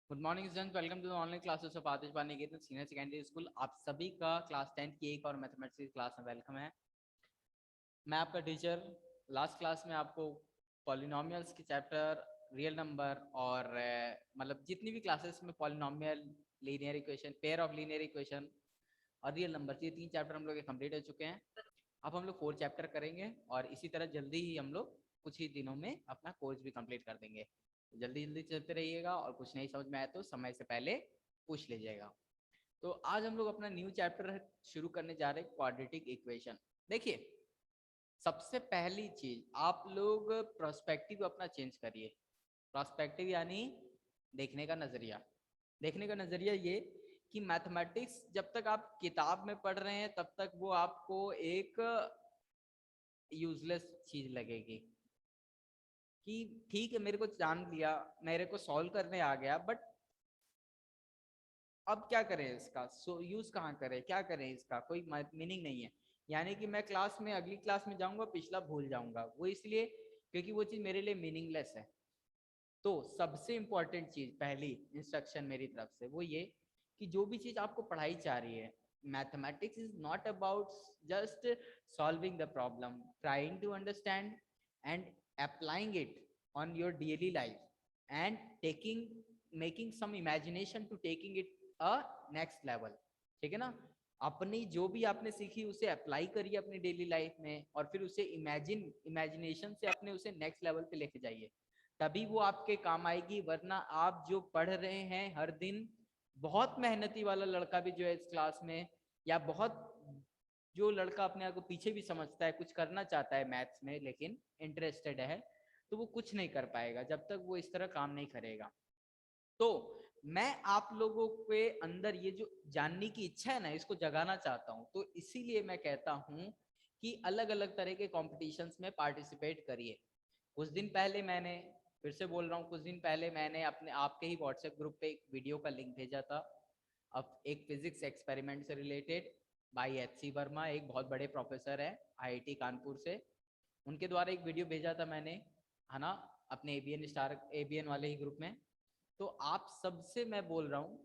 Good morning students, welcome to the online classes of Atish Niketan senior secondary school. आप सभी का class 10 की एक और मैथमेटिक्स की क्लास में वेलकम है। मैं आपका टीचर। लास्ट क्लास में आपको पॉलिनोमियल्स के चैप्टर, रियल नंबर और मतलब जितनी भी क्लासेस में polynomial, linear equation, pair of linear equation और रियल नंबर, ये 3 चैप्टर हम लोग कंप्लीट हो चुके हैं। अब हम लोग 4 चैप्टर करेंगे और इसी तरह जल्दी ही हम लोग कुछ ही दिनों में अपना कोर्स भी कंप्लीट कर देंगे। जल्दी जल्दी चलते रहिएगा और कुछ नहीं समझ में आए तो समय से पहले पूछ लीजिएगा। तो आज हम लोग अपना न्यू चैप्टर शुरू करने जा रहे हैं, क्वाड्रेटिक इक्वेशन। देखिए, सबसे पहली चीज आप लोग प्रोस्पेक्टिव अपना चेंज करिए। प्रोस्पेक्टिव यानी देखने का नजरिया। देखने का नजरिया ये कि मैथमेटिक्स जब तक आप किताब में पढ़ रहे हैं तब तक वो आपको एक यूजलेस चीज लगेगी कि ठीक है, मेरे को जान लिया, मेरे को सॉल्व करने आ गया, बट अब क्या करें इसका, यूज कहाँ करें, क्या करें, इसका कोई मीनिंग नहीं है। यानी कि मैं क्लास में अगली क्लास में जाऊंगा, पिछला भूल जाऊंगा, वो इसलिए क्योंकि वो चीज मेरे लिए मीनिंगलेस है। तो सबसे इंपॉर्टेंट चीज, पहली इंस्ट्रक्शन मेरी तरफ से वो ये कि जो भी चीज आपको पढ़ाई जा रही है, mathematics is not about just solving the problem, trying to understand and applying it on your daily life and taking making some imagination to taking it a next level. ठीक है ना? अपनी जो भी आपने सीखी उसे अप्लाई करिए अपनी डेली लाइफ में और फिर उसे इमेजिनेशन से अपने उसे नेक्स्ट लेवल पे लेके जाइए, तभी वो आपके काम आएगी। वरना आप जो पढ़ रहे हैं हर दिन, बहुत मेहनती वाला लड़का भी जो है इस क्लास में, या बहुत जो लड़का अपने आप को पीछे भी समझता है, कुछ करना चाहता है मैथ्स में लेकिन इंटरेस्टेड है, तो वो कुछ नहीं कर पाएगा जब तक वो इस तरह काम नहीं करेगा। तो मैं आप लोगों के अंदर ये जो जानने की इच्छा है ना, इसको जगाना चाहता हूँ। तो इसीलिए मैं कहता हूँ कि अलग अलग तरह के कॉम्पिटिशन्स में पार्टिसिपेट करिए। कुछ दिन पहले मैंने, फिर से बोल रहा हूँ, कुछ दिन पहले मैंने अपने आपके ही व्हाट्सएप ग्रुप पे एक वीडियो का लिंक भेजा था। अब एक फिजिक्स एक्सपेरिमेंट से रिलेटेड बाय एच.सी. वर्मा, एक बहुत बड़े प्रोफेसर है आईआईटी कानपुर से, उनके द्वारा एक वीडियो भेजा था मैंने, है ना, अपने एबीएन वाले ही ग्रुप में। तो आप सबसे मैं बोल रहा हूँ,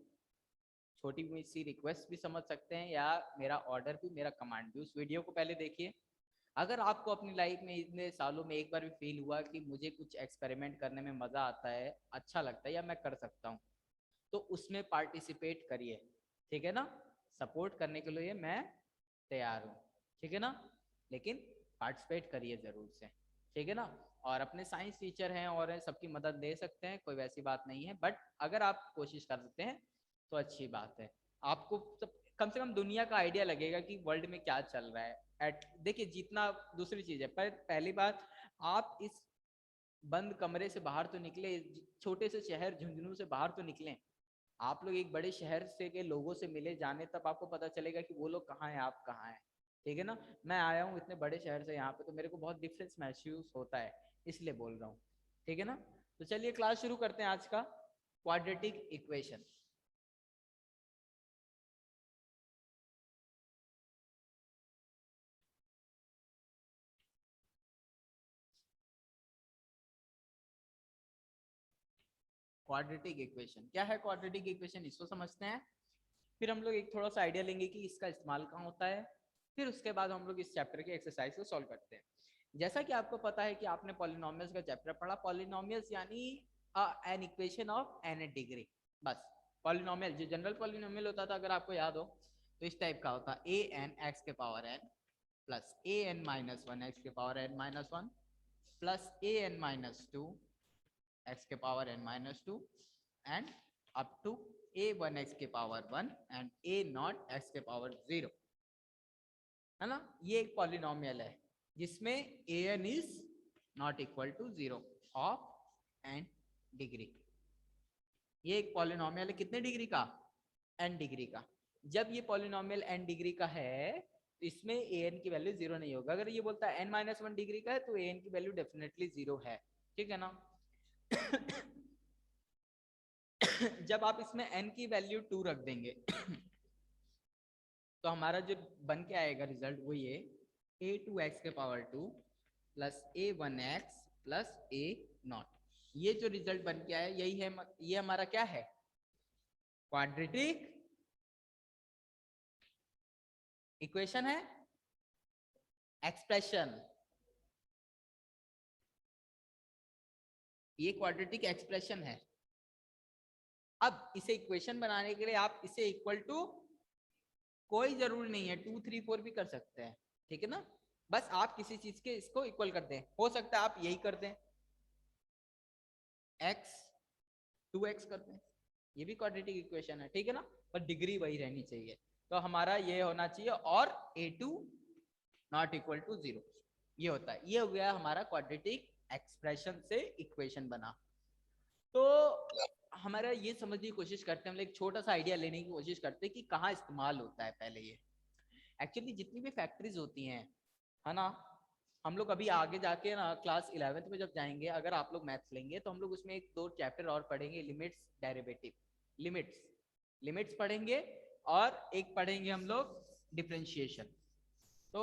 छोटी सी रिक्वेस्ट भी समझ सकते हैं या मेरा ऑर्डर भी, मेरा कमांड भी, उस वीडियो को पहले देखिए। अगर आपको अपनी लाइफ में इतने सालों में एक बार भी फील हुआ कि मुझे कुछ एक्सपेरिमेंट करने में मजा आता है, अच्छा लगता है या मैं कर सकता हूँ, तो उसमें पार्टिसिपेट करिए। ठीक है ना? सपोर्ट करने के लिए मैं तैयार हूँ। ठीक है ना? लेकिन पार्टिसिपेट करिए जरूर से। ठीक है ना? और अपने साइंस टीचर हैं और सबकी मदद ले सकते हैं, कोई वैसी बात नहीं है, बट अगर आप कोशिश कर सकते हैं तो अच्छी बात है। आपको सब कम से कम दुनिया का आइडिया लगेगा कि वर्ल्ड में क्या चल रहा है। देखिए, जितना दूसरी चीज है, पर पहली बात, आप इस बंद कमरे से बाहर तो निकले, छोटे से शहर झुंझुनू से बाहर तो निकले। आप लोग एक बड़े शहर से के लोगों से मिले, जाने, तब आपको पता चलेगा कि वो लोग कहाँ हैं, आप कहाँ हैं। ठीक है ना? मैं आया हूँ इतने बड़े शहर से यहाँ पे, तो मेरे को बहुत डिफरेंस महसूस होता है, इसलिए बोल रहा हूँ। ठीक है ना? तो चलिए क्लास शुरू करते हैं आज का, क्वाड्रेटिक इक्वेशन। क्वाड्रेटिक इक्वेशन क्या है? क्वाड्रेटिक इक्वेशन इसको समझते हैं, फिर हम लोग एक थोड़ा सा आइडिया लेंगे कि इसका इस्तेमाल कहाँ होता है, फिर उसके बाद हम लोग इस चैप्टर के एक्सरसाइज को सॉल्व करते हैं। जैसा कि आपको पता है कि आपने पॉलिनोमियल्स का चैप्टर पढ़ा। पॉलिनोमियल्स यानी an equation of n degree. बस, पॉलिनोमियल जो जनरल पॉलिनोमियल होता था, अगर आपको याद हो, तो इस टाइप का होता, ए एन एक्स के power n plus a n minus one x के power n minus one plus a n minus two x के power n minus two and up to a one x के power one and a naught x के power zero. है ना? ये एक polynomial है जिसमें a n is not equal to zero of n degree. ये एक पॉलिनोमियल है कितने डिग्री का? एन डिग्री का। जब ये पॉलिनोमियल एन डिग्री का है तो इसमें ए एन की वैल्यू जीरो नहीं होगा। अगर ये बोलता है एन माइनस वन डिग्री का है तो ए एन की वैल्यू डेफिनेटली जीरो है। ठीक है ना? जब आप इसमें n की वैल्यू 2 रख देंगे तो हमारा जो बन के आएगा रिजल्ट वो ये, ए टू एक्स के power two plus A one x plus A not. ये जो रिजल्ट बन के आया यही है, ये हमारा क्या है? क्वाड्रेटिक इक्वेशन है, एक्सप्रेशन, ये क्वाड्रेटिक एक्सप्रेशन है। अब इसे इक्वेशन बनाने के लिए आप इसे इक्वल टू, कोई जरूरी नहीं है 2 3 4 भी कर सकते हैं, ठीक है ना, बस आप किसी चीज के इसको इक्वल कर दें। हो सकता है आप यही कर दें, x 2x कर दें, ये भी क्वाड्रेटिक इक्वेशन है, ठीक है ना, पर डिग्री वही रहनी चाहिए। तो हमारा ये होना चाहिए और a2 नॉट इक्वल टू 0, ये होता है। ये हो गया हमारा क्वाड्रेटिक एक्सप्रेशन से इक्वेशन बना। तो हमारा ये समझने की कोशिश करते हैं, हम एक छोटा सा आइडिया लेने की कोशिश करते हैं कि कहाँ इस्तेमाल होता है। पहले ये एक्चुअली जितनी भी फैक्ट्रीज होती हैं, है ना, हम लोग अभी आगे जाके ना क्लास 11th में जब जाएंगे, अगर आप लोग मैथ्स लेंगे तो हम लोग उसमें एक 2 चैप्टर और पढ़ेंगे, लिमिट्स, डेरिवेटिव, लिमिट्स, लिमिट्स पढ़ेंगे, और एक पढ़ेंगे हम लोग डिफरेंशिएशन। तो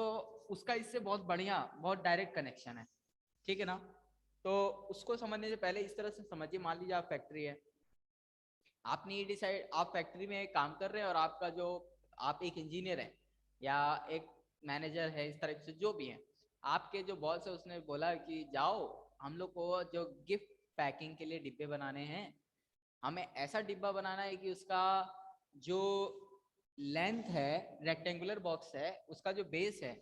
उसका इससे बहुत बढ़िया, बहुत डायरेक्ट कनेक्शन है, ठीक है ना। तो उसको समझने से पहले इस तरह से समझिए, मान लीजिए आप फैक्ट्री है, आपने ये डिसाइड, आप फैक्ट्री में काम कर रहे हैं और आपका जो, आप एक इंजीनियर है या एक मैनेजर है, इस तरह से जो भी है, आपके जो बॉस है उसने बोला कि जाओ हम लोग को जो गिफ्ट पैकिंग के लिए डिब्बे बनाने हैं, हमें ऐसा डिब्बा बनाना है कि उसका जो लेंथ है, रेक्टेंगुलर बॉक्स है, उसका जो बेस है,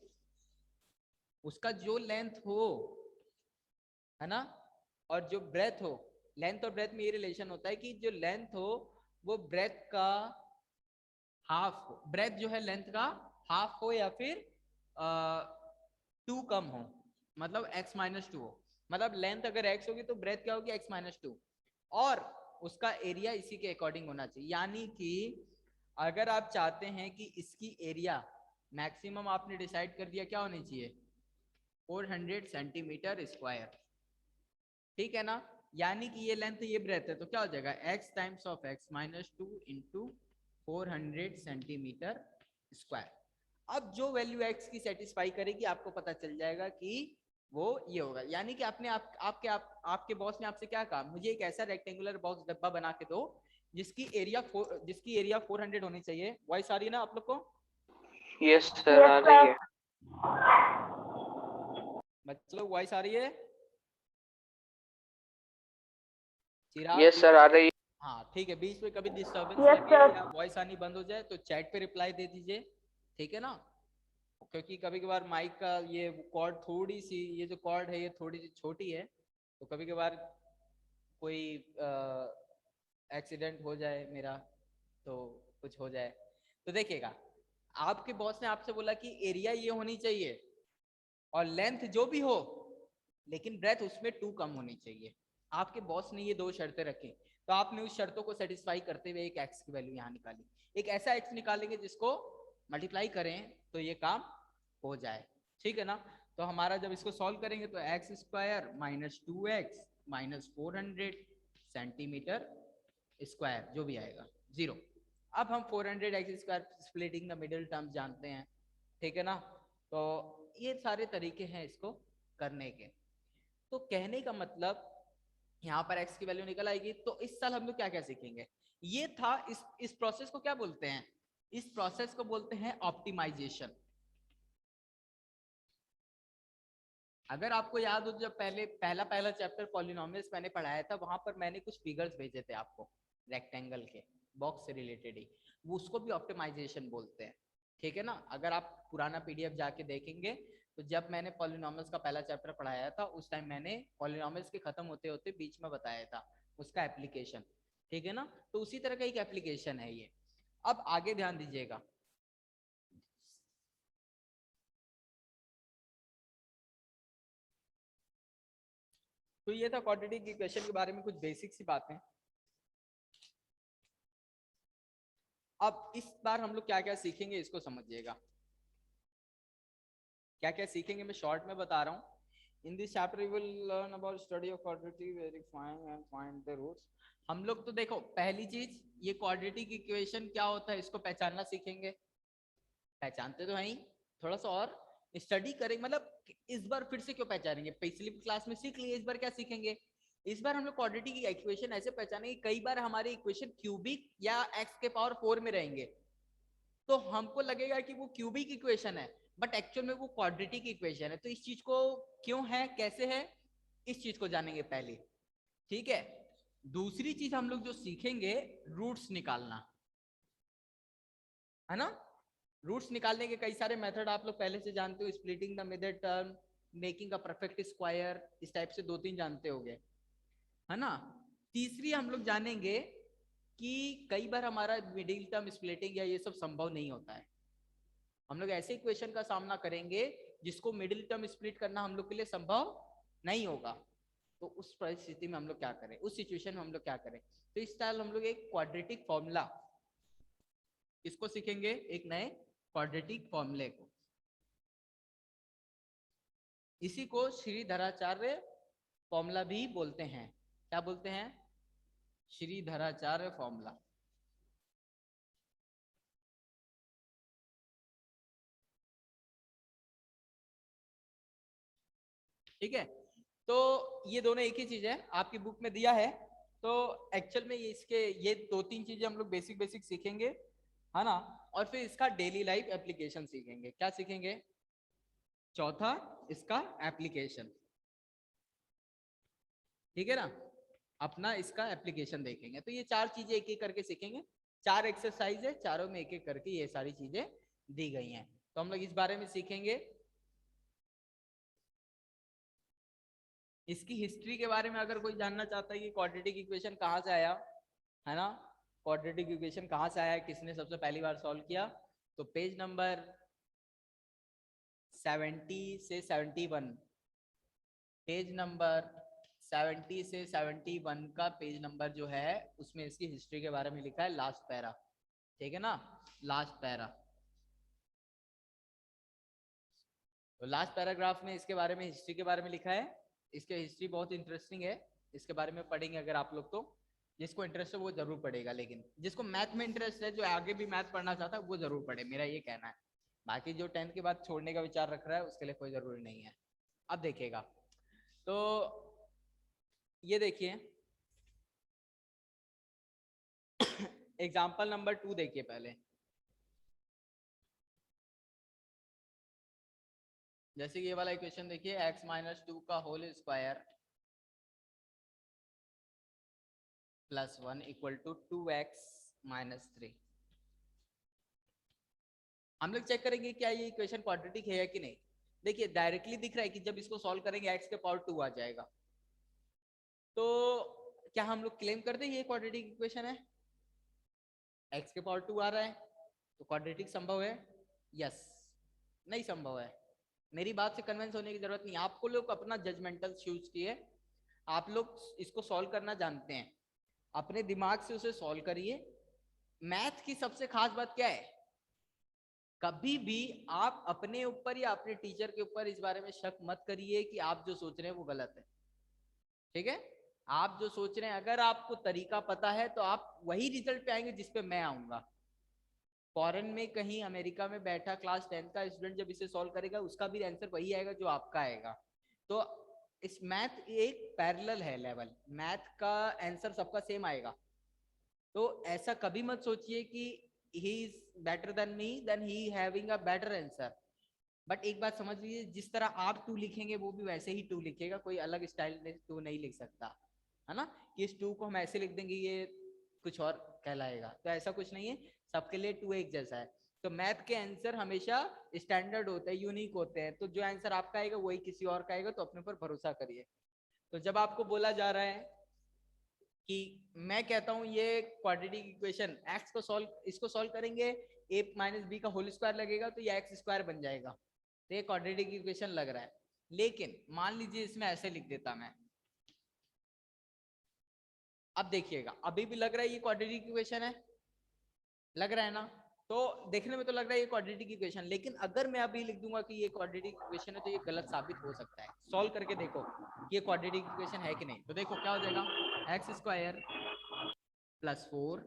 उसका जो लेंथ हो, है ना, और जो ब्रेथ हो, लेंथ और ब्रेथ में ये रिलेशन होता है कि जो लेंथ हो वो ब्रेथ का हाफ हो, ब्रेथ जो है लेंथ का हाफ हो, या फिर 2 कम हो, मतलब x-2 हो। मतलब लेंथ अगर x होगी तो ब्रेथ क्या होगी, x-2, और उसका एरिया इसी के अकॉर्डिंग होना चाहिए। यानी कि अगर आप चाहते हैं कि इसकी एरिया मैक्सिमम, आपने डिसाइड कर दिया क्या होनी चाहिए, 400 सेंटीमीटर स्क्वायर, ठीक है ना। यानी कि ये लेंथ, ये ब्रेथ है, तो क्या हो जाएगा, x times of x-2 into 400 centimetre square. अब जो वैल्यू x की सेटिस्फाई करेगी, आपको पता चल जाएगा कि वो ये होगा। यानी कि आपने आपके बॉस ने आपसे क्या कहा, मुझे एक ऐसा रेक्टेंगुलर बॉक्स डब्बा बना के दो जिसकी एरिया 400 होनी चाहिए। वॉइस आ रही है ना आप लोग को? यस सर, आ रही है। मतलब वॉइस आ रही है? चिराग? यस सर, आ रही है। हाँ ठीक है, बीच में कभी डिस्टर्बेंस लगे या वॉइस आनी बंद हो जाए तो चैट पे रिप्लाई दे दीजिए, ठीक है ना, क्योंकि कभी कभार माइक का ये कॉर्ड थोड़ी सी, ये जो कॉर्ड है ये थोड़ी सी छोटी है, तो कभी कभार कोई एक्सीडेंट हो जाए मेरा, तो कुछ हो जाए। तो देखिएगा, आपके बॉस ने आपसे बोला कि एरिया ये होनी चाहिए और लेंथ जो भी हो, लेकिन ब्रेथ उसमें 2 कम होनी चाहिए। आपके बॉस ने ये 2 शर्तें रखी, तो आपने उस शर्तों को सेटिस्फाई करते हुए एक एक्स की वैल्यू यहाँ निकाली। एक ऐसा एक्स निकालेंगे जिसको मल्टीप्लाई करें तो ये काम हो जाए, ठीक है ना। तो हमारा जब इसको सॉल्व करेंगे तो x square minus 2x minus 400 centimetre square जो भी आएगा 0। अब हम 400 x square splitting the middle term जानते हैं, ठीक है ना। तो ये सारे तरीके हैं इसको करने के। तो कहने का मतलब यहाँ पर x की वैल्यू निकल आएगी। तो इस साल हम लोग क्या क्या सीखेंगे, ये था इस प्रोसेस को क्या बोलते हैं, इस प्रोसेस को बोलते हैं ऑप्टिमाइजेशन। अगर आपको याद हो, जब पहला चैप्टर पॉलिनोमियल्स मैंने पढ़ाया था, वहां पर मैंने कुछ फिगर्स भेजे थे आपको रेक्टेंगल के बॉक्स से रिलेटेड ही, वो उसको भी ऑप्टिमाइजेशन बोलते हैं, ठीक है ना। अगर आप पुराना पीडीएफ जाके देखेंगे तो जब मैंने पॉलिनोमियल्स का पहला चैप्टर पढ़ाया था उस टाइम मैंने पॉलिनोमियल्स के खत्म होते होते बीच में बताया था उसका एप्लीकेशन, ठीक है ना। तो उसी तरह का एक एप्लीकेशन है ये। अब आगे ध्यान दीजिएगा, तो ये था क्वाड्रेटिक इक्वेशन के बारे में कुछ बेसिक सी बातें। अब इस बार हम लोग क्या क्या सीखेंगे इसको समझिएगा, क्या क्या सीखेंगे मैं शॉर्ट में बता रहा हूँ। In this chapter you will learn about study of quadratic, verifying and find the roots. हम लोग तो देखो पहली चीज, ये क्वाड्रेटिक इक्वेशन क्या होता है इसको पहचानना सीखेंगे, पहचानते तो हैं, थोड़ा सा और स्टडी करेंगे। मतलब इस बार फिर से क्यों पहचानेंगे, पिछली क्लास में सीख लिए, इस बार क्या सीखेंगे, इस बार हम लोग क्वाड्रेटिक इक्वेशन ऐसे पहचानेंगे, कई बार हमारे इक्वेशन क्यूबिक या x के पावर 4 में रहेंगे, तो हमको लगेगा कि वो क्यूबिक इक्वेशन है, बट एक्चुअल में वो क्वाड्रेटिक इक्वेशन है। तो इस चीज को क्यों है, कैसे है, इस चीज को जानेंगे पहले, ठीक है। दूसरी चीज हम लोग जो सीखेंगे, रूट्स निकालना, है ना। रूट्स निकालने के कई सारे मेथड आप लोग पहले से जानते हो, splitting the middle term, making a perfect square, इस टाइप से 2-3 जानते होगे, है ना। तीसरी हम लोग जानेंगे कि कई बार हमारा मिडिल टर्म स्प्लिटिंग या ये सब संभव नहीं होता है। हम लोग ऐसे इक्वेशन का सामना करेंगे जिसको मिडिल टर्म स्प्लिट करना हम लोग के लिए संभव नहीं होगा, तो उस परिस्थिति में हम लोग क्या करें, उस सिचुएशन में हम लोग क्या करें। तो इस स्टाइल हम लोग एक क्वाड्रेटिक फॉर्मूला इसको सीखेंगे, एक नए क्वाड्रेटिक फॉर्मूले को। इसी को श्रीधराचार्य फॉर्मूला भी बोलते हैं। क्या बोलते हैं, श्रीधराचार्य फॉर्मूला। ठीक है, तो ये दोनों एक ही चीज है, आपकी बुक में दिया है। तो एक्चुअल में इसके ये 2-3 चीजें हम लोग बेसिक बेसिक सीखेंगे, है ना। और फिर इसका डेली लाइफ एप्लीकेशन सीखेंगे। क्या सीखेंगे, चौथा इसका एप्लीकेशन, ठीक है ना। अपना इसका एप्लीकेशन देखेंगे। तो ये 4 चीजें एक एक करके सीखेंगे, 4 एक्सरसाइज है, चारों में एक एक करके ये सारी चीजें दी गई हैं। तो हम लोग इस बारे में सीखेंगे। इसकी हिस्ट्री के बारे में अगर कोई जानना चाहता है कि क्वाड्रेटिक इक्वेशन कहाँ से आया, है ना, क्वाड्रेटिक इक्वेशन कहाँ से आया, किसने सबसे पहली बार सॉल्व किया, तो पेज नंबर 70 से 71, पेज नंबर 70 से 71 का पेज नंबर जो है उसमें इसकी हिस्ट्री के बारे में लिखा है, लास्ट पैरा, ठीक है ना, लास्ट पैरा। तो लास्ट पैराग्राफ में इसके बारे में, हिस्ट्री के बारे में लिखा है। इसके हिस्ट्री बहुत इंटरेस्टिंग है, इसके बारे में पढ़ेंगे अगर आप लोग, तो जिसको इंटरेस्ट है वो जरूर पढ़ेगा, लेकिन जिसको मैथ में इंटरेस्ट है, जो आगे भी मैथ पढ़ना चाहता है, वो जरूर पढ़े, मेरा ये कहना है। बाकी जो 10th के बाद छोड़ने का विचार रख रहा है उसके लिए कोई जरूरी नहीं है। अब देखिएगा, तो ये देखिए एग्जाम्पल नंबर 2 देखिए पहले। जैसे ये वाला इक्वेशन देखिए, x माइनस 2 का whole square plus 1 equal to 2x minus 3। हम लोग चेक करेंगे क्या ये इक्वेशन क्वाड्रेटिक है या कि नहीं। देखिए डायरेक्टली दिख रहा है कि जब इसको सॉल्व करेंगे x के पावर 2 आ जाएगा, तो क्या हम लोग क्लेम कर दें ये क्वाड्रेटिक इक्वेशन है, x के पावर 2 आ रहा है तो क्वाड्रेटिक संभव है, यस, नहीं संभव है। मेरी बात से कन्विंस होने की जरूरत नहीं, आपको लोग अपना जजमेंटल चूज किए, आप लोग इसको सॉल्व करना जानते हैं, अपने दिमाग से उसे सॉल्व करिए। मैथ की सबसे खास बात क्या है, कभी भी आप अपने ऊपर या अपने टीचर के ऊपर इस बारे में शक मत करिए कि आप जो सोच रहे हैं वो गलत है, ठीक है। आप जो सोच रहे हैं, अगर आपको तरीका पता है तो आप वही रिजल्ट पे आएंगे जिस पे मैं आऊंगा। फॉरेन में कहीं अमेरिका में बैठा क्लास 10th का स्टूडेंट जब इसे सॉल्व करेगा, उसका भी आंसर वही आएगा जो आपका आएगा। तो इस मैथ एक पैरेलल है लेवल, मैथ का आंसर सबका सेम आएगा। तो ऐसा कभी मत सोचिए कि he is better than me, then he having a better answer. But एक बात समझ लीजिए, जिस तरह आप 2 लिखेंगे वो भी वैसे ही 2 लिखेगा, कोई अलग स्टाइल में 2 नहीं लिख सकता, है ना, कि इस 2 को हम ऐसे लिख देंगे ये कुछ और कहलाएगा, तो ऐसा कुछ नहीं है, सबके लिए 2 एक जैसा है। तो मैथ के आंसर हमेशा स्टैंडर्ड होते हैं, यूनिक होते हैं, तो जो आंसर आपका आएगा वही किसी और का आएगा, तो अपने पर भरोसा करिए। तो जब आपको बोला जा रहा है कि मैं कहता हूं ये क्वाड्रेटिक इक्वेशन x को सॉल्व, इसको सॉल्व करेंगे a माइनस बी का होल स्क्वायर लगेगा तो ये x स्क्वायर बन जाएगा, तो ये क्वाड्रेटिक इक्वेशन लग रहा है। लेकिन मान लीजिए इसमें ऐसे लिख देता मैं, अब देखिएगा अभी भी लग रहा है ये क्वाड्रेटिक इक्वेशन है, लग रहा है ना, तो देखने में तो लग रहा है ये क्वाड्रेटिक इक्वेशन, लेकिन अगर मैं अभी लिख दूंगा कि ये क्वाड्रेटिक इक्वेशन है तो ये गलत साबित हो सकता है। सॉल्व करके देखो कि ये क्वाड्रेटिक इक्वेशन है कि नहीं, तो देखो क्या हो जाएगा, x square plus 4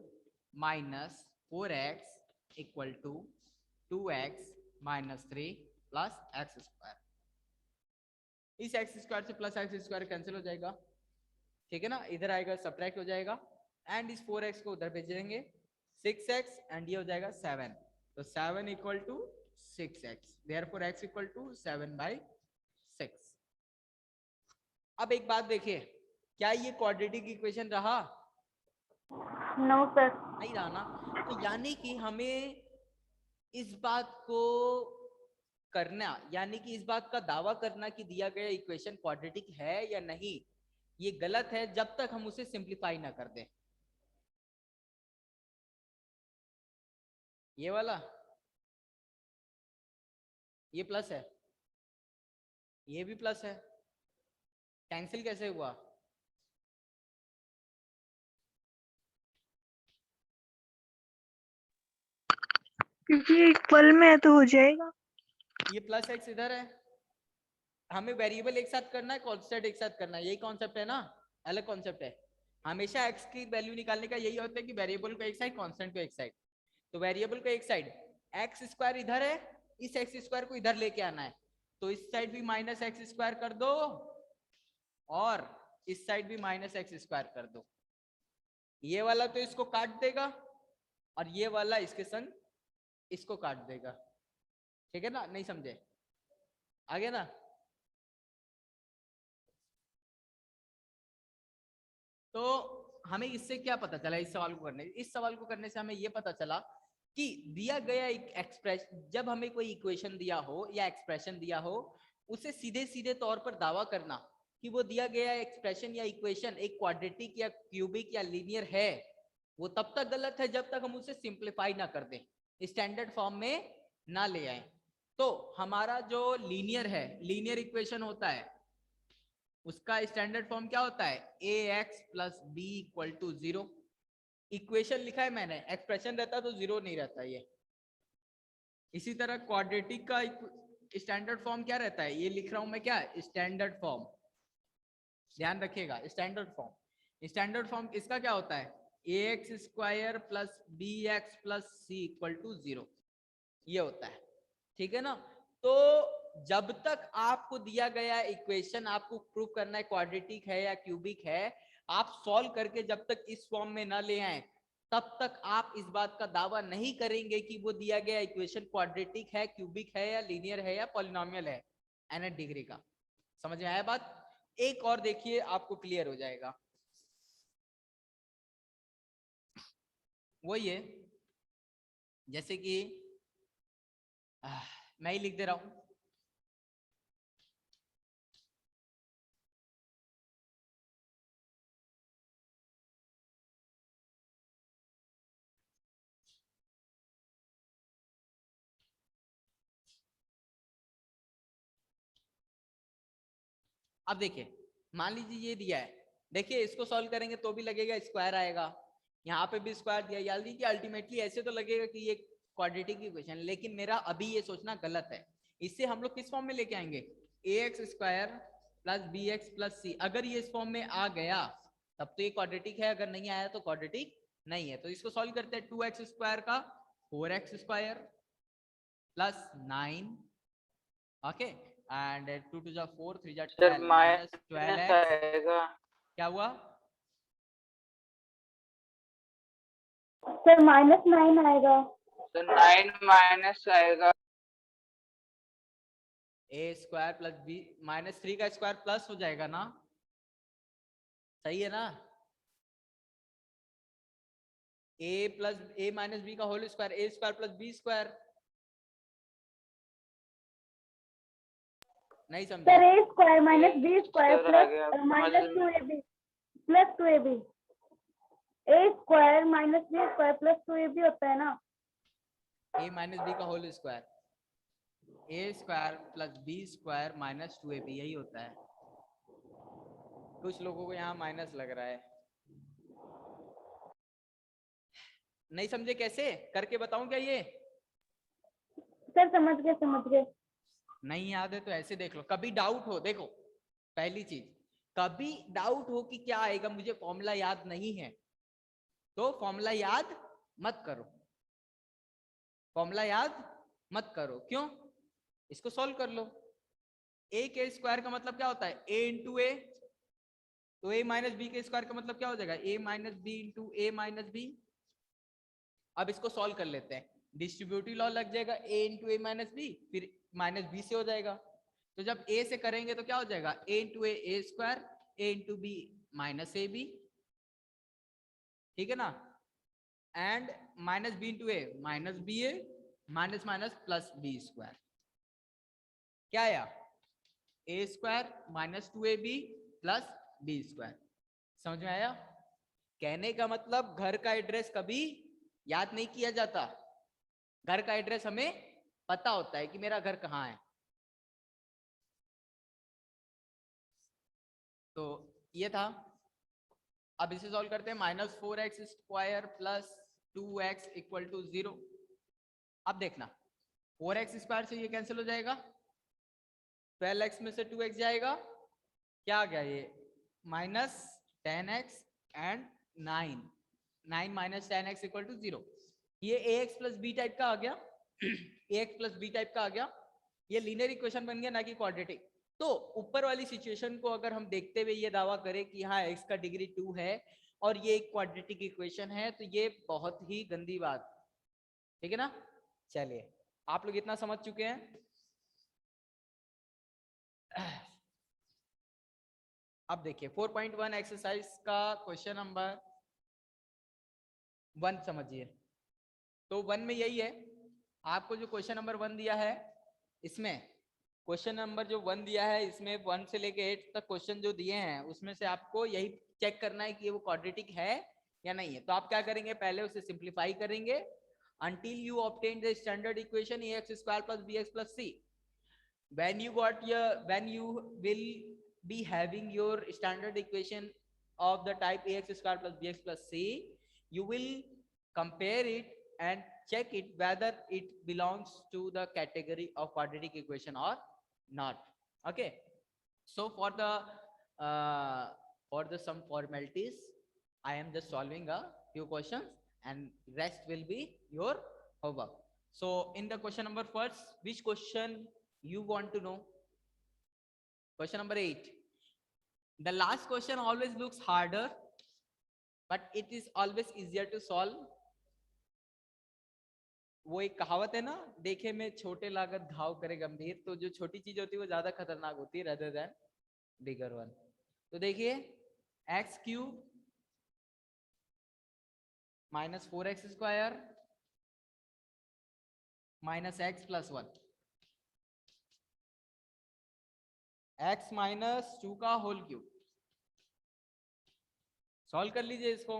minus 4x equal to 2x minus 3 plus x square. इस एक्स स्क्वायर से प्लस एक्स स्क्वायर कैंसिल हो जाएगा, ठीक है ना, इधर आएगा सब्ट्रैक्ट हो जाएगा एंड इस 4x को उधर भेज देंगे 6x एंड ये हो जाएगा 7, तो 7 equal to 6x, therefore x equal to 7/6। अब एक बात देखिए, क्या ये क्वाड्रेटिक इक्वेशन रहा? No sir. नहीं रहा ना, तो यानी कि हमें इस बात को करना, यानी कि इस बात का दावा करना कि दिया गया इक्वेशन क्वाड्रेटिक है या नहीं, ये गलत है जब तक हम उसे सिंप्लीफाई ना कर दें। ये वाला, ये प्लस है, ये भी प्लस है, कैंसिल कैसे हुआ? क्योंकि एक पल में तो हो जाएगा। ये प्लस एक्स इधर है, हमें वेरिएबल एक साथ करना है, कांस्टेंट एक साथ करना है, यही कॉन्सेप्ट है ना, अलग कॉन्सेप्ट है। हमेशा एक्स की वैल्यू निकालने का यही होता है कि वेरिएबल को एक साइड, कांस्टेंट को एक साइड। तो वेरिएबल को एक साइड, एक्स स्क्वायर इधर है, इस एक्स स्क्वायर को इधर लेके आना है, तो इस साइड भी माइनस एक्स स्क्वायर कर दो और इस साइड भी माइनस एक्स स्क्वायर कर दो। ये वाला तो इसको काट देगा और ये वाला इसके संग इसको काट देगा, ठीक है ना, नहीं समझे? आगे ना, तो हमें इससे क्या पता चला? इस सवाल को करने से हमें यह पता चला कि दिया गया एक एक्सप्रेशन, जब हमें कोई इक्वेशन दिया हो या एक्सप्रेशन दिया हो, उसे सीधे सीधे तौर पर दावा करना कि वो दिया गया एक्सप्रेशन या इक्वेशन एक क्वाड्रेटिक या क्यूबिक या लीनियर है, वो तब तक गलत है जब तक हम उसे सिंप्लीफाई ना कर दें, स्टैंडर्ड फॉर्म में ना ले आए। तो हमारा जो लीनियर है, लीनियर इक्वेशन होता है, उसका स्टैंडर्ड फॉर्म क्या होता है? ax plus b equal to 0। Equation लिखा है मैंने, एक्सप्रेशन रहता तो 0 नहीं रहता ये। इसी तरह क्वाड्रेटिक का स्टैंडर्ड फॉर्म क्या रहता है? ये लिख रहा हूं मैं, क्या स्टैंडर्ड फॉर्म, ध्यान रखिएगा, स्टैंडर्ड फॉर्म। स्टैंडर्ड फॉर्म इसका क्या होता है? ax square plus b x plus c equal to 0, ये होता है, ठीक है ना। तो जब तक आपको दिया गया इक्वेशन आपको प्रूव करना है क्वाड्रेटिक है या क्यूबिक है, आप सॉल्व करके जब तक इस फॉर्म में ना ले आए, तब तक आप इस बात का दावा नहीं करेंगे कि वो दिया गया इक्वेशन क्वाड्रेटिक है, क्यूबिक है या लीनियर है या पॉलिनोमियल है nth डिग्री का। समझ में आया बात? एक और देखिए, आपको क्लियर हो जाएगा। वो ये, जैसे कि मैं ही लिख दे रहा हूं, अब देखिए, मान लीजिए ये दिया है, देखिए इसको सॉल्व करेंगे तो भी लगेगा स्क्वायर आएगा, यहाँ पे भी स्क्वायर दिया, याद लीजिए अल्टीमेटली ऐसे तो लगेगा कि ये क्वाड्रेटिक इक्वेशन, लेकिन मेरा अभी ये सोचना गलत है। इससे हम लोग किस फॉर्म में लेके आएंगे? ax square plus b x plus c. अगर ये इस फॉर्म में आ गया तब तो ये क्वाड्रेटिक है, अगर नहीं आया तो क्वाड्रेटिक नहीं है। तो इसको सॉल्व करते हैं, 2x स्क्वायर का 4x square plus 9, okay, and 2 to the 4, 3 जा 12 माइनस 12x, आएगा क्या हुआ? सर -9 आएगा। तो 9 माइनस आएगा, ए स्क्वायर प्लस बी माइनस 3 का स्क्वायर प्लस हो जाएगा ना, सही है ना? A plus a minus b का whole square, a square plus b square, नहीं समझे? Sir a square minus b square sir आ गया, प्लस माइनस समझ में। 2ab plus 2ab, a square minus b square plus 2ab होता है ना। ए माइनस बी का whole square, a square plus b square minus 2ab, यही होता है। कुछ लोगों को यहाँ माइनस लग रहा है, नहीं समझे? कैसे करके बताऊं क्या ये? सर समझ गए। नहीं याद है तो ऐसे देख लो, कभी डाउट हो, देखो पहली चीज, कभी डाउट हो कि क्या आएगा, मुझे फॉर्मूला याद नहीं है, तो फॉर्मूला याद मत करो, फॉर्मूला याद मत करो। क्यों? इसको सॉल्व कर लो। ए के स्क्वायर का मतलब क्या होता है? ए इंटू ए, तो a माइनस बी के स्क्वायर का मतलब क्या हो जाएगा, a minus b into a minus b. अब इसको सॉल्व कर लेते हैं, डिस्ट्रीब्यूटिव लॉ लग जाएगा, a into a minus b, फिर माइनस बी से हो जाएगा। तो जब a से करेंगे तो क्या हो जाएगा, a into a square, a into b minus a b, ठीक है ना, and minus b into a minus b a, minus minus plus b square. क्या आया, a square minus 2ab plus b square. समझ में आया? कहने का मतलब घर का एड्रेस कभी याद नहीं किया जाता, घर का एड्रेस हमें पता होता है कि मेरा घर कहाँ है। तो ये था। अब इसे सॉल्व करते हैं, minus 4x square plus 2x equal to 0। अब देखना 4x स्क्वायर से ये कैंसिल हो जाएगा, 12x में से 2x जाएगा, क्या आ गया ये minus 10x and 9 minus 10x equal to 0। ये ax प्लस बी टाइप का आ गया ax प्लस बी टाइप का आ गया, ये लीनियर इक्वेशन बन गया ना कि क्वाड्रेटिक। तो ऊपर वाली सिचुएशन को अगर हम देखते हुए ये दावा करें कि हाँ x का डिग्री 2 है और ये एक क्वाड्रेटिक इक्वेशन है, तो ये बहुत ही गंदी बात, ठीक है ना। चलिए आप लोग इतना समझ चुके हैं। अब देखिए 4.1 एक्सरसाइज का क्वेश्चन नंबर 1 समझिए। तो 1 में यही है, आपको जो क्वेश्चन नंबर 1 दिया है, इसमें क्वेश्चन नंबर जो 1 दिया है, इसमें 1 से लेके 8 तक क्वेश्चन जो दिए हैं, उसमें से आपको यही चेक करना है कि वो क्वाड्रेटिक है या नहीं है। तो आप क्या करेंगे, पहले उसे सिंप्लीफाई करेंगे until you obtain the standard equation ax square plus bx plus c. When you will be having your standard equation of the type ax square plus bx plus c, you will compare it and check it whether it belongs to the category of quadratic equation or not. Okay, so for the some formalities, I am just solving a few questions and rest will be your homework. So in the question number first, which question you want to know? Question number 8. The last question always looks harder, but it is always easier to solve. वो एक कहावत है ना, देखे में छोटे लागत घाव करे गंभीर। तो जो छोटी चीज होती है वो ज्यादा खतरनाक होती है rather than bigger one. तो देखिए x cube minus 4x square minus x plus 1, x minus 2 का होल क्यूब। सॉल्व कर लीजिए इसको,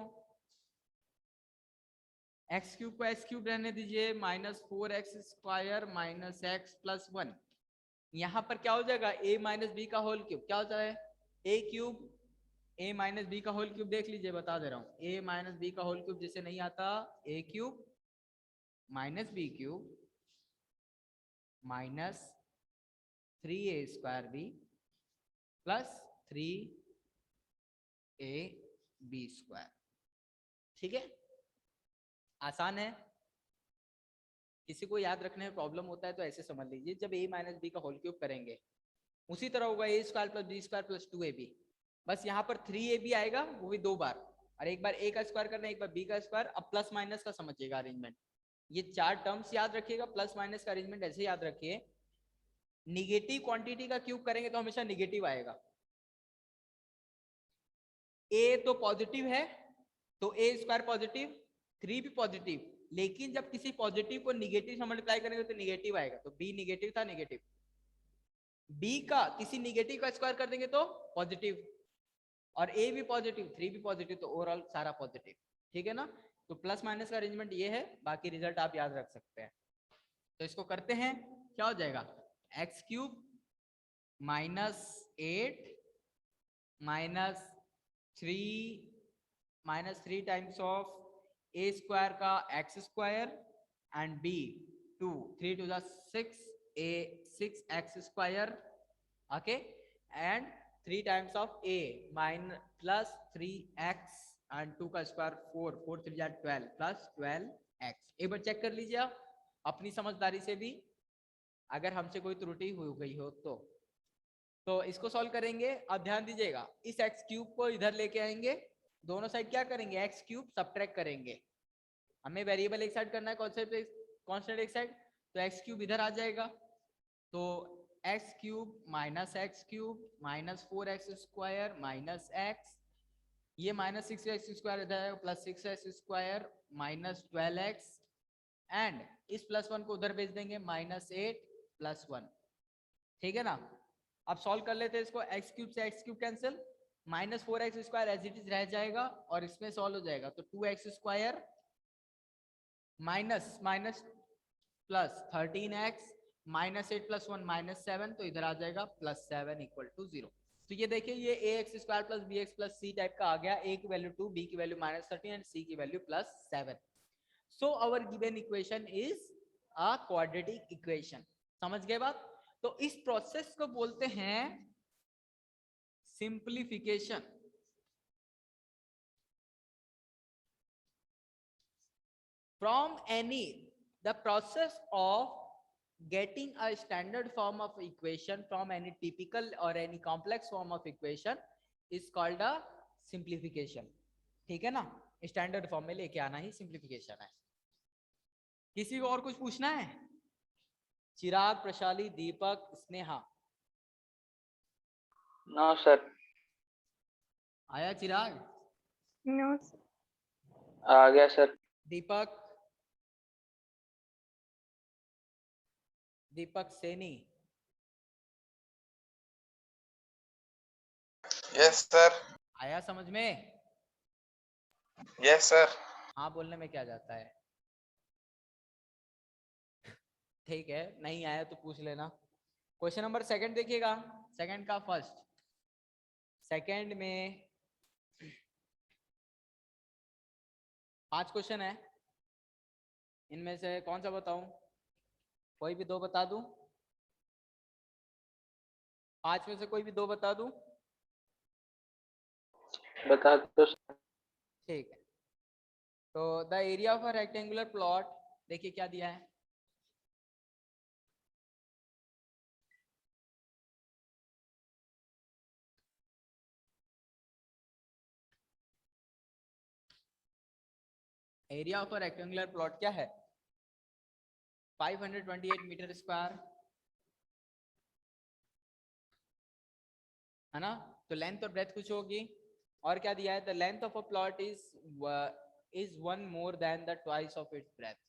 x क्यूब को x क्यूब रहने दीजिए, minus 4x square minus x plus 1। यहाँ पर क्या हो जाएगा, a माइनस बी का होल क्यूब। क्या होता है, a cube a minus b का होल क्यूब, देख लीजिए बता दे रहा हूँ, a माइनस बी का होल क्यूब जिसे नहीं आता, a cube minus b cube minus 3a square b plus 3ab square. ठीक है, आसान है, किसी को याद रखने में प्रॉब्लम होता है तो ऐसे समझ लीजिए, जब a माइनस बी का होल क्यूब करेंगे उसी तरह होगा a square plus b square plus 2ab। बस यहाँ पर 3ab आएगा, वो भी 2 बार, और एक बार a का स्क्वायर करना, एक बार b का स्क्वायर। अब प्लस माइनस का समझिएगा अरेंजमेंट, ये 4 टर्म्स याद रखिएगा। प्लस माइनस का अरेंजमेंट ऐसे याद रखिए, निगेटिव क्वांटिटी का क्यूब करेंगे तो हमेशा निगेटिव आएगा। a तो पॉजिटिव है तो a स्क्वायर पॉजिटिव, 3 भी पॉजिटिव, लेकिन जब किसी पॉजिटिव को निगेटिव से मल्टीप्लाई करेंगे तो निगेटिव आएगा। तो b निगेटिव था, निगेटिव। b का किसी निगेटिव का स्क्वायर कर देंगे तो पॉजिटिव, और a भी पॉजिटिव, 3 भी पॉजिटिव, तो ओवरऑल सारा पॉजिटिव। ठीक है ना, तो प्लस माइनस का अरेंजमेंट ये है, बाकी रिजल्ट आप याद रख सकते हैं। तो इसको करते हैं, क्या हो जाएगा, x cube minus 8 minus 3 times of a square का x square and b 2, 3 to the 6, a 6x square, okay, and 3 times of a minus plus 3x and 2 का स्क्वायर 4, 4 3 जा 12 प्लस 12x। एक बार चेक कर लीजिए आप अपनी समझदारी से भी, अगर हमसे कोई त्रुटि हो गई हो तो। तो इसको सॉल्व करेंगे। अब ध्यान दीजिएगा, इस एक्स क्यूब को इधर लेके आएंगे, दोनों साइड क्या करेंगे, एक्स क्यूब सब्ट्रैक्ट करेंगे। हमें वेरिएबल एक साइड करना है, कांस्टेंट एक साइड, तो एक्स क्यूब इधर आ जाएगा। तो x cube minus 4x square minus x, ये माइनस 6x स्क्वायर इधर आएगा, plus 6x square minus 12x, and इस प्लस 1 को उधर भेज देंगे, माइनस 8 प्लस 1। ठीक है ना। अब सॉल्व कर लेते हैं इसको, एक्स क्यूब से x cube cancel, minus 4x square as it is रह जाएगा और इसमें सॉल्व हो जाएगा। तो 2x square minus minus plus 13x minus 8 plus 1 minus 7, तो इधर आ जाएगा प्लस 7 इक्वल टू 0। तो ये देखिए, ये ax square plus bx plus c type का आ गया। a की वैल्यू 2, b की वैल्यू माइनस 13 एंड c की value plus 7। So our given equation is a quadratic equation. समझ गए बात। तो इस प्रोसेस को बोलते हैं simplification. From any, the process of getting a standard form of equation from any typical or any complex form of equation is called a simplification। ठीक है ना, स्टैंडर्ड फॉर्म में लेके आना ही सिंप्लीफिकेशन है। किसी को और कुछ पूछना है? चिराग, प्रशाली, दीपक, स्नेहा। No sir. आया चिराग? नो। आ गया sir. Deepak, Deepak Saini. Yes sir. आया समझ में? Yes sir. हाँ बोलने में क्या जाता है। ठीक है, नहीं आया तो पूछ लेना। क्वेश्चन नंबर सेकंड देखिएगा, सेकंड का फर्स्ट। सेकंड में 5 क्वेश्चन है, इनमें से कौन सा बताऊं? कोई भी 2 बता दूं? 5 में से कोई भी 2 बता दूं? बता दो। ठीक है। तो the area of a rectangular plot, देखिए क्या दिया है। Area of a rectangular plot क्या है? 528 मीटर स्क्वायर, है ना। तो लेंथ और ब्रेथ कुछ होगी, और क्या दिया है, the length of a plot is 1 more than the twice of its breath.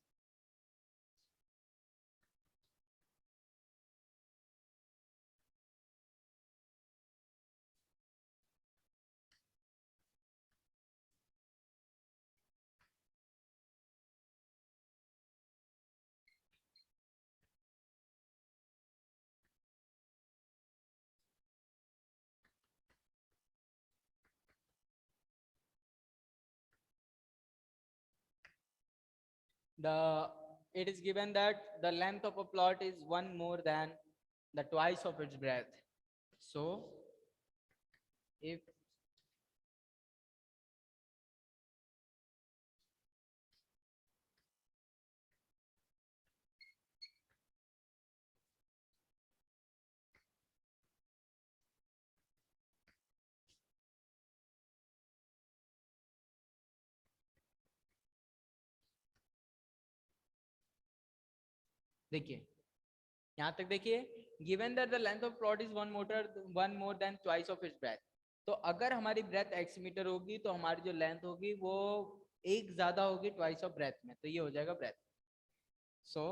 It is given that the length of a plot is 1 more than the twice of its breadth. So if देखिए यहाँ तक देखिए, given that the length of plot is 1 more than twice of its breadth, तो अगर हमारी breath x metre होगी तो हमारी जो लेंथ होगी वो 1 ज्यादा होगी ट्वाइस ऑफ ब्रेथ में, तो ये हो जाएगा breadth. So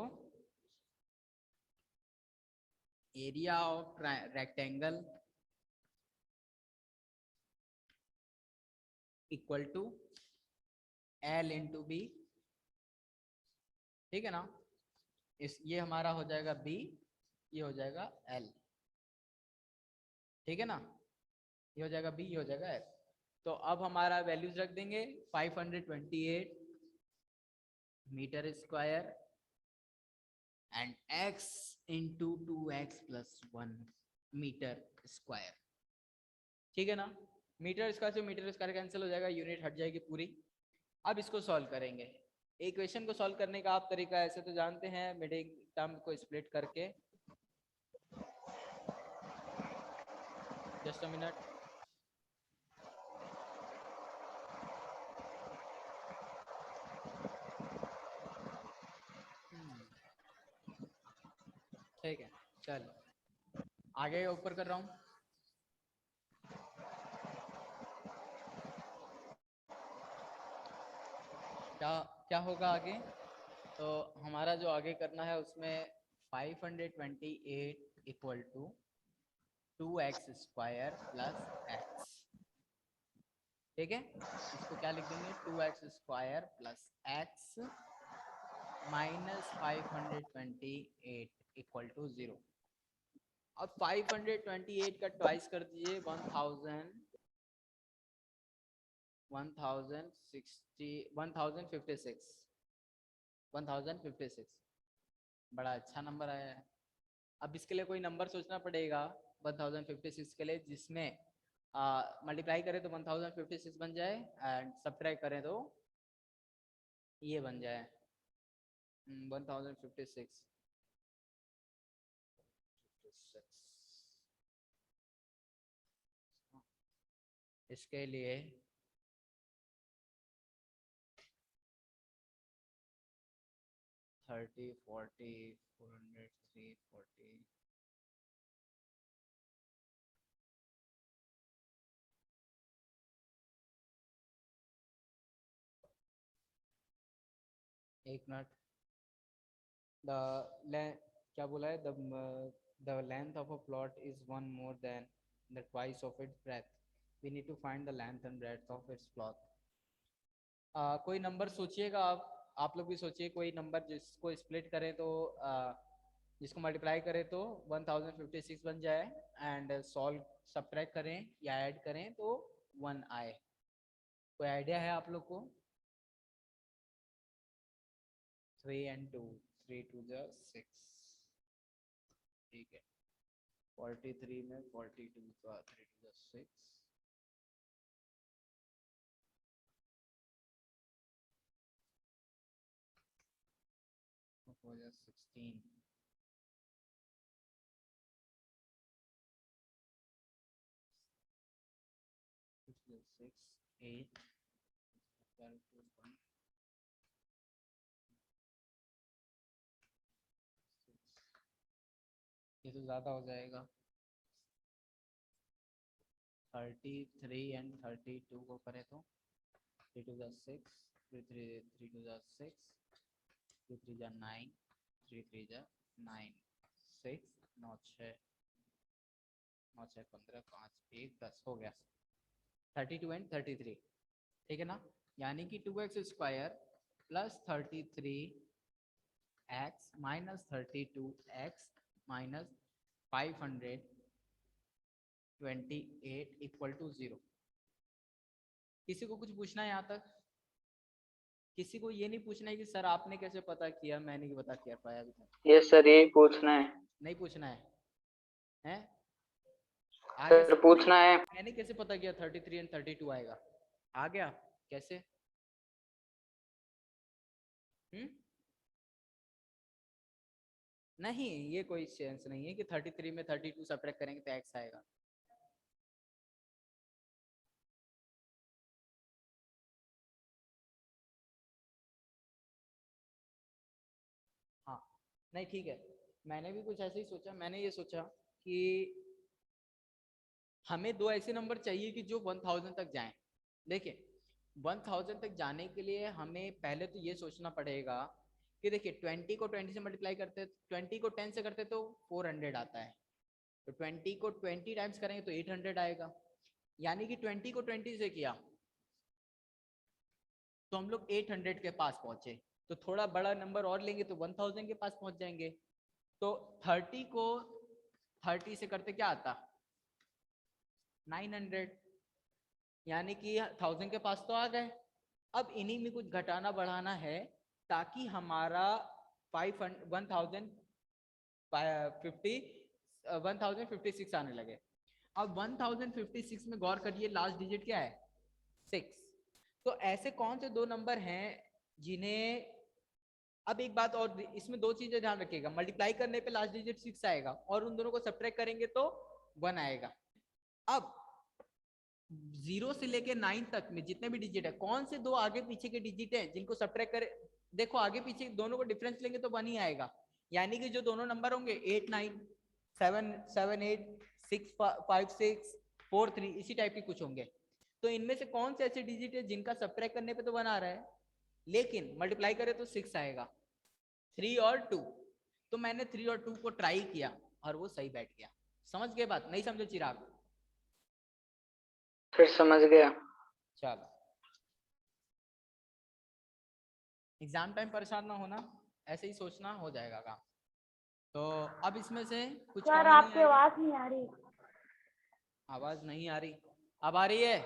area of rectangle equal to L into B. ठीक है ना, ये हमारा हो जाएगा B, ये हो जाएगा L। ठीक है ना, ये हो जाएगा B, ये हो जाएगा L। तो अब हमारा वैल्यूज रख देंगे, 528 metre square and x into 2x plus 1 metre square. ठीक है ना, मीटर स्क्वायर से मीटर स्क्वायर कैंसिल हो जाएगा, यूनिट हट जाएगी पूरी। अब इसको सॉल्व करेंगे। इक्वेशन को सॉल्व करने का आप तरीका ऐसे तो जानते हैं, मिडिल टर्म को स्प्लिट करके जस्ट अ मिनट। ठीक है, चल आगे ऊपर कर रहा हूँ। क्या क्या होगा आगे? तो हमारा जो आगे करना है उसमें 528 equal to 2x square plus x. ठीक है, इसको क्या लिख देंगे? 2x square plus x minus 528 equal to 0। अब 528 का ट्वाइस कर दीजिए 1056 बड़ा अच्छा नंबर आया है। अब इसके लिए कोई नंबर सोचना पड़ेगा 1056 के लिए, जिसमें मल्टीप्लाई करें तो 1056 बन जाए एंड सब्ट्रैक्ट करें तो ये बन जाए 1056। इसके लिए थर्टी 40 400 340 एक मिनट। क्या बोला है? the length of a plot is one more than the twice of its breadth. We need to find the length and breadth of its plot. कोई नंबर सोचिएगा, आप लोग भी सोचिए कोई नंबर जिसको स्प्लिट करें तो जिसको मल्टीप्लाई करें तो 1056 बन जाए एंड सॉल्व सब्ट्रैक्ट करें या ऐड करें तो 1 आए। कोई आइडिया है आप लोग को? 3 and 2 3 2 जा 6। ठीक है, 43 में 42 का 3 2 जा 6 हो जा 16 6 8 ये तो ज़्यादा हो जाएगा। 33 एंड 32 को करें तो 3 2 जा 6 3 2 जा 6 2 3 जा 9 3 3 जा 9 6 9 6 9 6 15 5 1 10 हो गया 32 एंड 33। ठीक है ना? यानी कि 2x square plus 33x minus 32x minus 528 equal to 0। किसी को कुछ पूछना है यहाँ तक? किसी को ये नहीं पूछना है कि सर आपने कैसे पता किया, मैंने नहीं पता कर पाया अभी तक? यस सर, यही पूछना है। नहीं पूछना है? हैं? सर पूछना है। मैंने कैसे पता किया 33 एंड 32 आएगा? आ गया कैसे? नहीं, ये कोई सेंस नहीं है कि 33 में 32 सब्ट्रैक्ट करेंगे तो x आएगा। हाँ नहीं ठीक है, मैंने भी कुछ ऐसे ही सोचा। मैंने ये सोचा कि हमें दो ऐसे नंबर चाहिए कि जो 1000 तक जाएं। देखिए 1000 तक जाने के लिए हमें पहले तो ये सोचना पड़ेगा कि देखिए 20 को 20 से मल्टीप्लाई करते, 20 को 10 से करते तो 400 आता है, तो 20 को 20 टाइम्स करेंगे तो 800 आएगा। यानी कि 20 को 20 से किया तो हम लोग 800 के पास पहुंचे, तो थोड़ा बड़ा नंबर और लेंगे तो 1000 के पास पहुंच जाएंगे। तो 30 को 30 से करते क्या आता? 900, यानी कि 1000 के पास तो आ गए। अब इन्हीं में कुछ घटाना बढ़ाना है ताकि हमारा 1056 आने लगे। अब 1056 में गौर करिए, लास्ट डिजिट क्या है? 6। तो ऐसे कौन से दो नंबर हैं जिन्हें, अब एक बात और, इसमें दो चीजें ध्यान रखिएगा, मल्टीप्लाई करने पे लास्ट डिजिट 6 आएगा और उन दोनों को सब्ट्रैक्ट करेंगे तो 1 आएगा। अब 0 से लेके 9 तक में जितने भी डिजिट है, कौन से दो आगे पीछे के डिजिट हैं जिनको सब्ट्रैक्ट करे? देखो आगे पीछे दोनों को डिफरेंस लेंगे तो 1 ही आएगा, यानी कि जो दोनों नंबर होंगे 8 9 7 7 8 6 5 6 4 3 इसी टाइप के कुछ होंगे। तो इनमें से कौन से ऐसे डिजिट है जिनका सब्ट्रैक्ट करने पे तो 1 आ रहा है, लेकिन मल्टीप्लाई करे तो 6 आएगा, 3 और 2। तो मैंने 3 और 2 को ट्राई किया और वो सही बैठ गया। समझ गए बात? नहीं समझे चिराग? फिर समझ गया। चलो, एग्जाम टाइम परेशान ना होना, ऐसे ही सोचना, हो जाएगा काम। तो अब इसमें से कुछ सर common आपकी नहीं आएगा? आवाज नहीं आ रही। आवाज नहीं आ रही? अब आ रही है?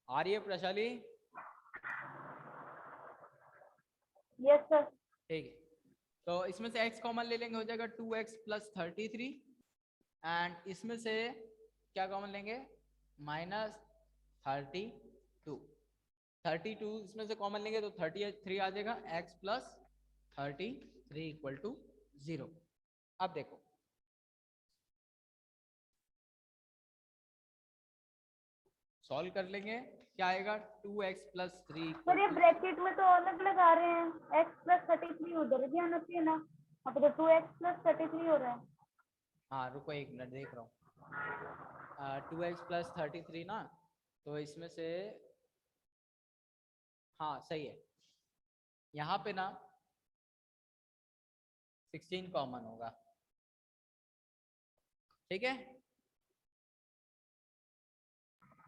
आ रही है प्रशाली? Yes sir. ठीक है, तो इसमें से x कॉमन ले लेंगे, हो जाएगा 2x प्लस 33, एंड इसमें से क्या कॉमन लेंगे? माइनस 32। 32 इसमें से कॉमन लेंगे तो 33 आ जाएगा, x प्लस 33 इक्वल टू 0। अब देखो सॉल्व कर लेंगे, क्या आएगा? 2x प्लस 3 सर ये ब्रैकेट में तो अलग अलग आ रहे हैं, x प्लस 33 उधर भी आना चाहिए ना, अब तो 2x प्लस 33 हो रहा है। हाँ रुको एक मिनट, देख रहा हूँ। 2x प्लस 33 ना, तो इसमें से हाँ सही है, यहाँ पे ना 16 कॉमन होगा, ठीक है।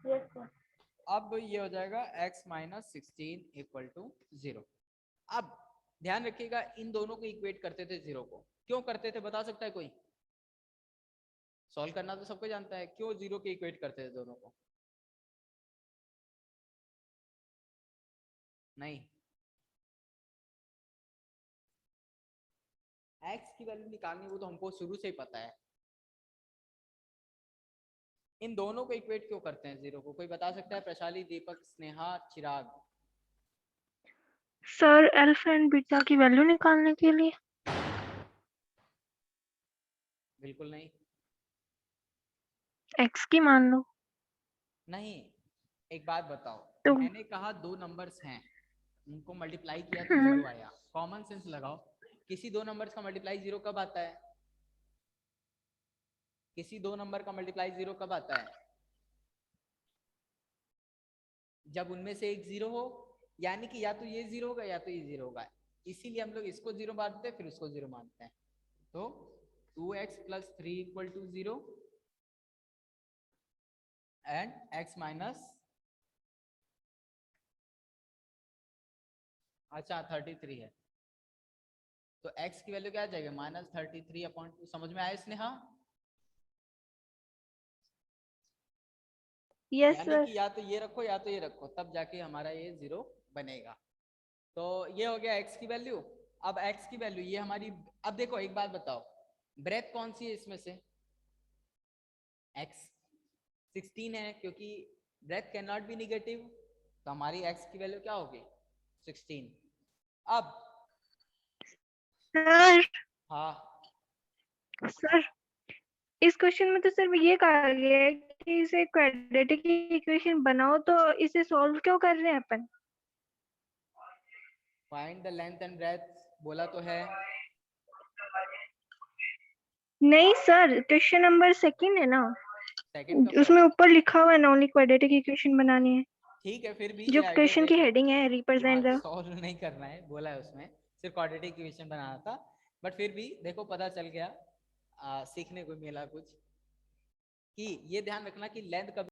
Yes sir. अब ये हो जाएगा x माइनस 16 इक्वल टू 0। अब ध्यान रखिएगा, इन दोनों को इक्वेट करते थे 0 को, क्यों करते थे बता सकता है कोई? सॉल्व करना तो सबको जानता है, क्यों 0 के इक्वेट करते थे दोनों को? नहीं, x की वैल्यू निकालनी वो तो हमको शुरू से ही पता है। इन दोनों को इक्वेट क्यों करते हैं 0 को, कोई बता सकता है? प्रशाली, दीपक, स्नेहा, चिराग। सर अल्फा एंड बीटा की वैल्यू निकालने के लिए। बिल्कुल नहीं। एक्स की मान लो। नहीं, एक बात बताओ, तो मैंने कहा दो नंबर्स हैं, उनको मल्टीप्लाई किया तो 0 आया, कॉमन सेंस लगाओ, किसी दो नंबर्स का मल्टीप्लाई 0 कब आता है? किसी दो नंबर का मल्टीप्लाई 0 कब आता है? जब उनमें से एक 0 हो, यानी कि या तो ये 0 होगा या तो ये 0 होगा, इसीलिए हम लोग इसको 0 मानते हैं फिर उसको 0 मानते हैं। तो 2x plus 3 equal to 0 and x minus, अच्छा 33 है, तो x की वैल्यू क्या आ जाएगी? माइनस 33/2। समझ में आया स्नेहा? यस यानी सर। कि या तो ये रखो या तो ये रखो, तब जाके हमारा ये 0 बनेगा। तो ये हो गया x की वैल्यू। अब x की वैल्यू ये हमारी, अब देखो एक बात बताओ, ब्रेथ कौन सी है इसमें से? x 16 है, क्योंकि breadth can not be negative, तो हमारी x की वैल्यू क्या होगी? 16। अब सर हाँ, सर इस क्वेश्चन में तो सर ये कहा गया है कि इसे क्वाड्रेटिक इक्वेशन बनाओ, तो इसे सॉल्व क्यों कर रहे हैं अपन? Find the length and breadth बोला तो है। नहीं सर, क्वेश्चन नंबर 2 है ना, सेकंड उसमें ऊपर लिखा हुआ है ना ओनली क्वाड्रेटिक इक्वेशन बनानी है, ठीक है, फिर भी जो ये आइडिया क्वेश्चन की देखो, हेडिंग है रिप्रेजेंट द। सॉल्व नहीं करना है बोला है उसमें, सिर्फ क्वाड्रेटिक इक्वेशन बनाना था, बट फिर भी देखो पता चल गया, सीखने को मिला कुछ, कि ये ध्यान रखना कि लेंथ कभी